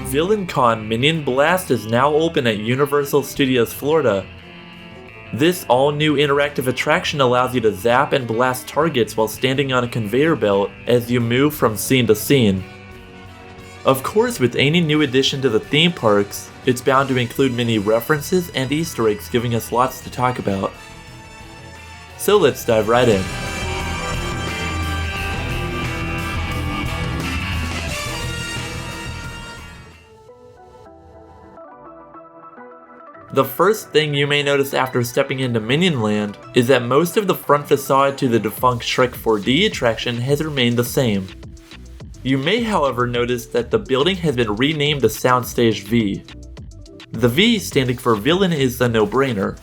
VillainCon Minion Blast is now open at Universal Studios Florida. This all-new interactive attraction allows you to zap and blast targets while standing on a conveyor belt as you move from scene to scene. Of course, with any new addition to the theme parks, it's bound to include many references and Easter eggs, giving us lots to talk about. So let's dive right in. The first thing you may notice after stepping into Minion Land is that most of the front facade to the defunct Shrek 4D attraction has remained the same. You may, however, notice that the building has been renamed to Soundstage V. The V standing for villain is a no-brainer,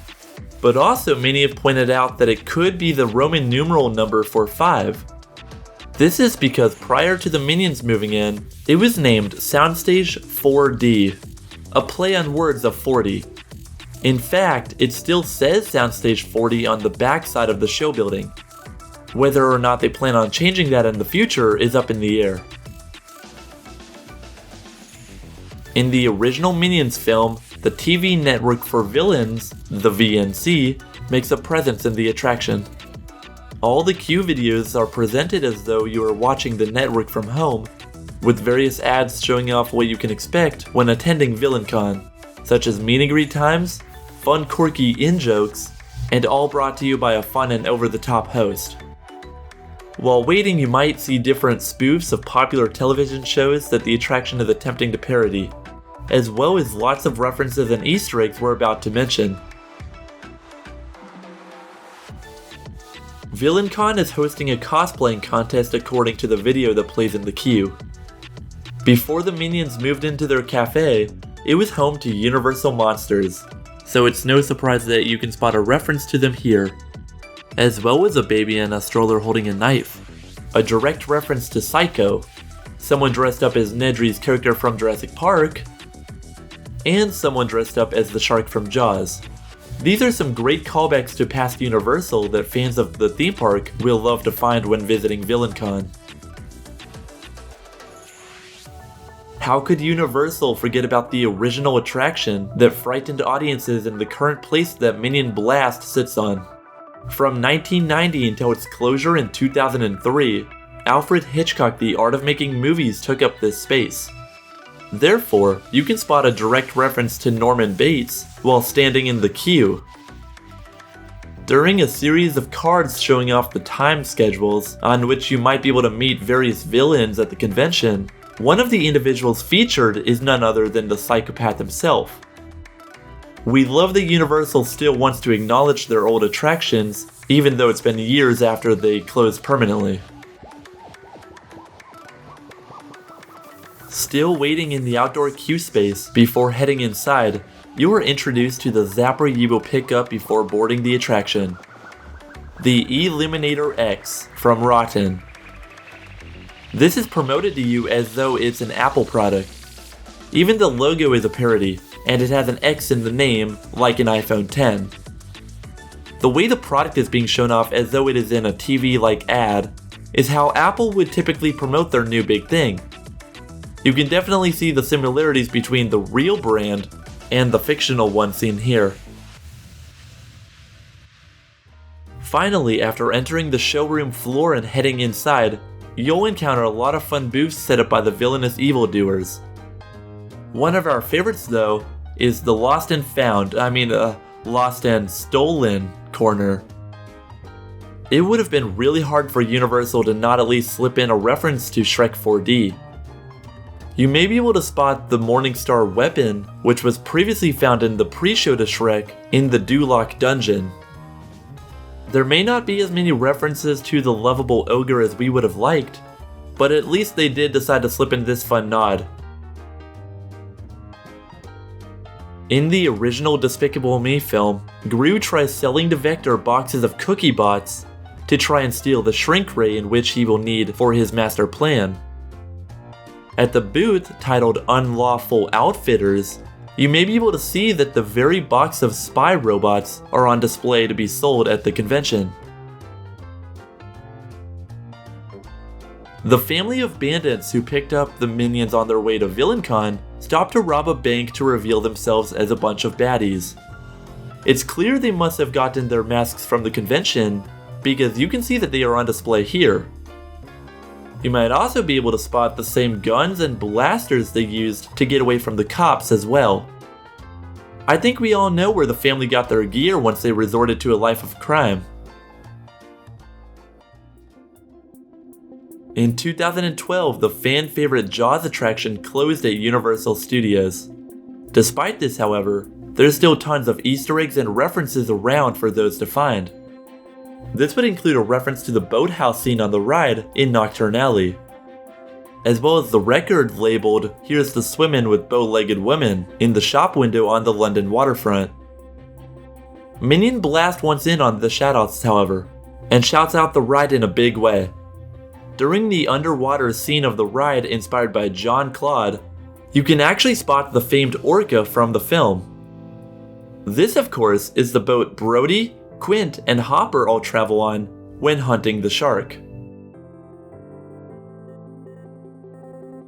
but also many have pointed out that it could be the Roman numeral number for 5. This is because prior to the Minions moving in, it was named Soundstage 4D, a play on words of 40. In fact, it still says Soundstage 40 on the backside of the show building. Whether or not they plan on changing that in the future is up in the air. In the original Minions film, the TV network for villains, the VNC, makes a presence in the attraction. All the Q videos are presented as though you are watching the network from home, with various ads showing off what you can expect when attending VillainCon, such as meet and greet times, fun quirky in-jokes, and all brought to you by a fun and over-the-top host. While waiting, you might see different spoofs of popular television shows that the attraction is attempting to parody, as well as lots of references and Easter eggs we're about to mention. VillainCon is hosting a cosplaying contest according to the video that plays in the queue. Before the Minions moved into their cafe, it was home to Universal Monsters, so it's no surprise that you can spot a reference to them here, as well as a baby in a stroller holding a knife, a direct reference to Psycho, someone dressed up as Nedry's character from Jurassic Park, and someone dressed up as the shark from Jaws. These are some great callbacks to past Universal that fans of the theme park will love to find when visiting VillainCon. How could Universal forget about the original attraction that frightened audiences in the current place that Minion Blast sits on? From 1990 until its closure in 2003, Alfred Hitchcock The Art of Making Movies took up this space. Therefore, you can spot a direct reference to Norman Bates while standing in the queue. During a series of cards showing off the time schedules on which you might be able to meet various villains at the convention, one of the individuals featured is none other than the psychopath himself. We love that Universal still wants to acknowledge their old attractions, even though it's been years after they closed permanently. Still waiting in the outdoor queue space before heading inside, you are introduced to the zapper you will pick up before boarding the attraction. The E-Liminator X from Rotten. This is promoted to you as though it's an Apple product. Even the logo is a parody, and it has an X in the name, like an iPhone X. The way the product is being shown off as though it is in a TV-like ad is how Apple would typically promote their new big thing. You can definitely see the similarities between the real brand and the fictional one seen here. Finally, after entering the showroom floor and heading inside, you'll encounter a lot of fun booths set up by the villainous evildoers. One of our favorites, though, is the Lost and Stolen corner. It would have been really hard for Universal to not at least slip in a reference to Shrek 4D. You may be able to spot the Morningstar weapon, which was previously found in the pre-show to Shrek in the Duloc dungeon. There may not be as many references to the lovable ogre as we would have liked, but at least they did decide to slip in this fun nod. In the original Despicable Me film, Gru tries selling to Vector boxes of cookie bots to try and steal the shrink ray in which he will need for his master plan. At the booth titled Unlawful Outfitters, you may be able to see that the very box of spy robots are on display to be sold at the convention. The family of bandits who picked up the minions on their way to VillainCon stopped to rob a bank to reveal themselves as a bunch of baddies. It's clear they must have gotten their masks from the convention, because you can see that they are on display here. You might also be able to spot the same guns and blasters they used to get away from the cops as well. I think we all know where the family got their gear once they resorted to a life of crime. In 2012, the fan-favorite Jaws attraction closed at Universal Studios. Despite this, however, there's still tons of Easter eggs and references around for those to find. This would include a reference to the boathouse scene on the ride in Nocturne Alley, as well as the record labeled "Here's the Swimmin' with Bow-Legged Women" in the shop window on the London waterfront. Minion Blast wants in on the shoutouts, however, and shouts out the ride in a big way. During the underwater scene of the ride inspired by John Claude, you can actually spot the famed orca from the film. This, of course, is the boat Brody, Quint, and Hopper all travel on when hunting the shark.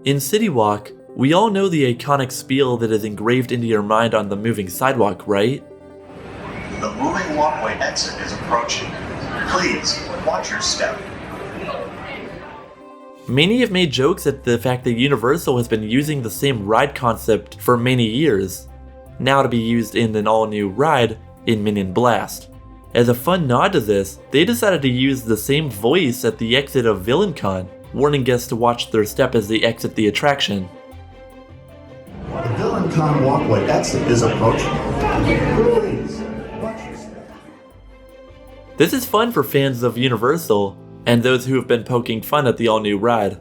In City Walk, we all know the iconic spiel that is engraved into your mind on the moving sidewalk, right? The moving walkway exit is approaching. Please, watch your step. Many have made jokes at the fact that Universal has been using the same ride concept for many years, now to be used in an all-new ride in Minion Blast. As a fun nod to this, they decided to use the same voice at the exit of VillainCon, warning guests to watch their step as they exit the attraction. The VillainCon walkway exit is approaching. Please, watch your step. This is fun for fans of Universal, and those who have been poking fun at the all-new ride.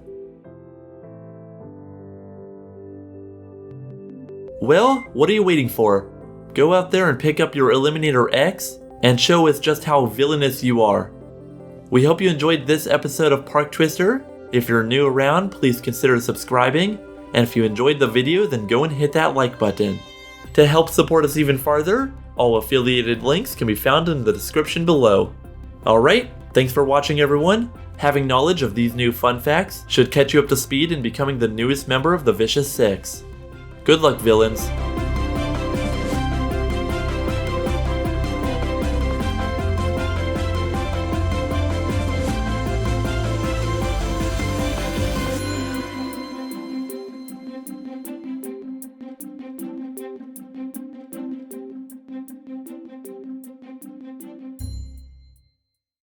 Well, what are you waiting for? Go out there and pick up your E-Liminator X and show us just how villainous you are. We hope you enjoyed this episode of ParkTwister. If you're new around, please consider subscribing, and if you enjoyed the video, then go and hit that like button. To help support us even farther, all affiliated links can be found in the description below. Alright, thanks for watching everyone. Having knowledge of these new fun facts should catch you up to speed in becoming the newest member of the Vicious Six. Good luck, villains.